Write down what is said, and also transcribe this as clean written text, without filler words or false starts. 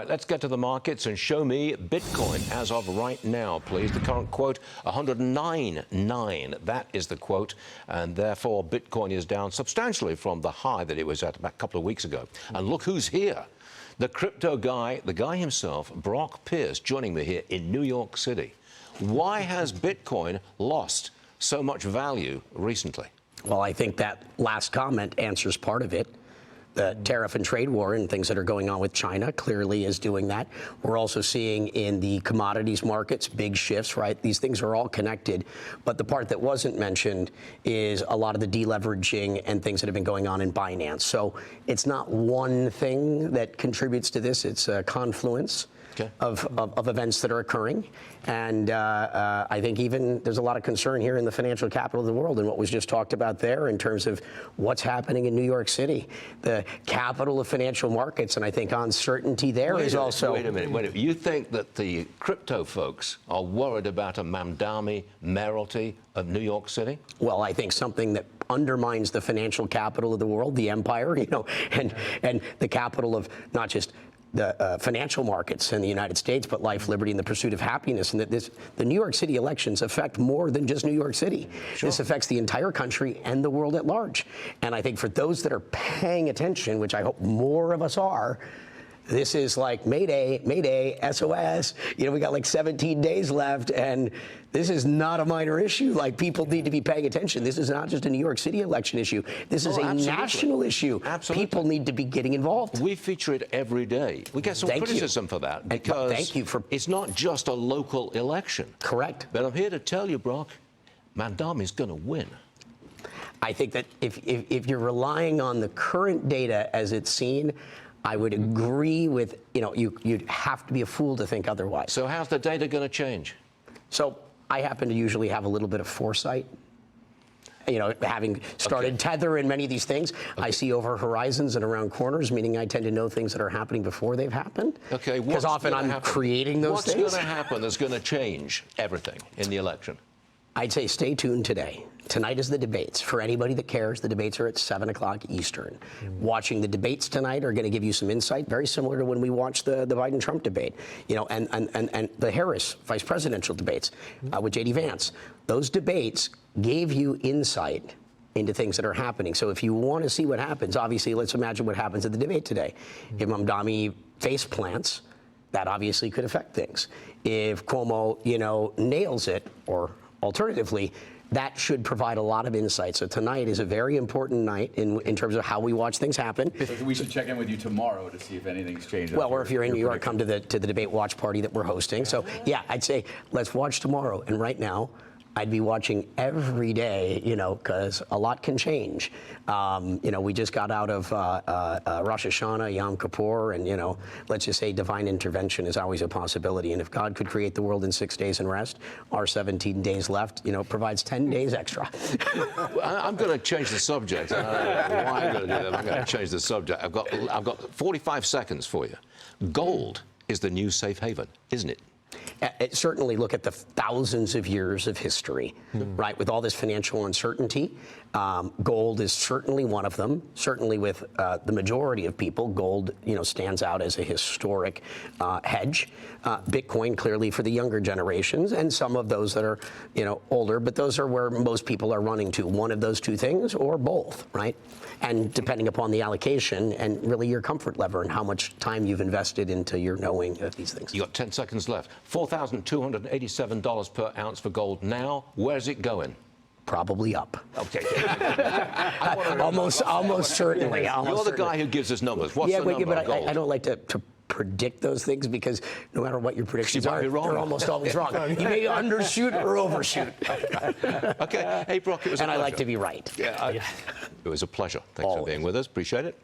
let's get to the markets and show me Bitcoin as of right now, please. The current quote, 109.9. That is the quote, and therefore Bitcoin is down substantially from the high that it was at about a couple of weeks ago. And look who's here. The crypto guy, the guy himself, Brock Pierce, joining me here in New York City. Why has Bitcoin lost so much value recently? Well, I think that last comment answers part of it. The tariff and trade war and things that are going on with China clearly is doing that. We're also seeing in the commodities markets big shifts, right? These things are all connected. But the part that wasn't mentioned is a lot of the deleveraging and things that have been going on in Binance. So it's not one thing that contributes to this. It's a confluence of events that are occurring. And I think even there's a lot of concern here in the financial capital of the world and what was just talked about there in terms of what's happening in New York City, the capital of financial markets. And I think uncertainty there is also... Wait a minute. You think that the crypto folks are worried about a Mamdani mayoralty of New York City? Well, I think something that undermines the financial capital of the world, the empire, and the capital of not just the financial markets in the United States, but life, liberty, and the pursuit of happiness, and that the New York City elections affect more than just New York City. Sure. This affects the entire country and the world at large. And I think for those that are paying attention, which I hope more of us are, this is like Mayday, Mayday, SOS. We got like 17 days left, and this is not a minor issue. Like, people need to be paying attention. This is not just a New York City election issue. This is a national issue. Absolutely. People need to be getting involved. We feature it every day. We get some criticism for that because it's not just a local election. Correct. But I'm here to tell you, Brock, Mamdani's going to win. I think that if you're relying on the current data as it's seen, I would agree with, you'd have to be a fool to think otherwise. So how's the data going to change? So I happen to usually have a little bit of foresight. Having started Tether and many of these things, I see over horizons and around corners, meaning I tend to know things that are happening before they've happened. Okay, because often I'm creating those things. What's going to happen that's going to change everything in the election? I'd say stay tuned today. Tonight is the debates. For anybody that cares, the debates are at 7 o'clock Eastern. Watching the debates tonight are going to give you some insight, very similar to when we watched the Biden-Trump debate, and the Harris vice presidential debates with J.D. Vance. Those debates gave you insight into things that are happening. So if you want to see what happens, obviously, let's imagine what happens at the debate today. If Mamdani face plants, that obviously could affect things. If Cuomo, nails it, or alternatively, that should provide a lot of insight. So tonight is a very important night in terms of how we watch things happen. So we should check in with you tomorrow to see if anything's changed. Well, or if you're in New York, come to the debate watch party that we're hosting. So yeah, I'd say let's watch tomorrow. And right now, I'd be watching every day, because a lot can change. We just got out of Rosh Hashanah, Yom Kippur, and, let's just say divine intervention is always a possibility. And if God could create the world in 6 days and rest, our 17 days left, provides 10 days extra. I'm going to change the subject. I don't know why I'm going to do that. I'm going to change the subject. I've got 45 seconds for you. Gold is the new safe haven, isn't it? Certainly look at the thousands of years of history, right? With all this financial uncertainty, gold is certainly one of them. Certainly with the majority of people, gold, stands out as a historic hedge. Bitcoin clearly for the younger generations, and some of those that are, older, but those are where most people are running to. One of those two things or both, right? And depending upon the allocation and really your comfort level and how much time you've invested into your knowing of these things. You got 10 seconds left. $4,287 per ounce for gold now. Where's it going? Probably up. Okay. almost certainly. You're the guy who gives us numbers. What's the number but of gold? I don't like to predict those things, because no matter what your predictions are, they're almost always wrong. You may undershoot or overshoot. Okay. Hey, Brock, it was a pleasure. And I like to be right. Yeah, it was a pleasure. Thanks for being with us. Appreciate it.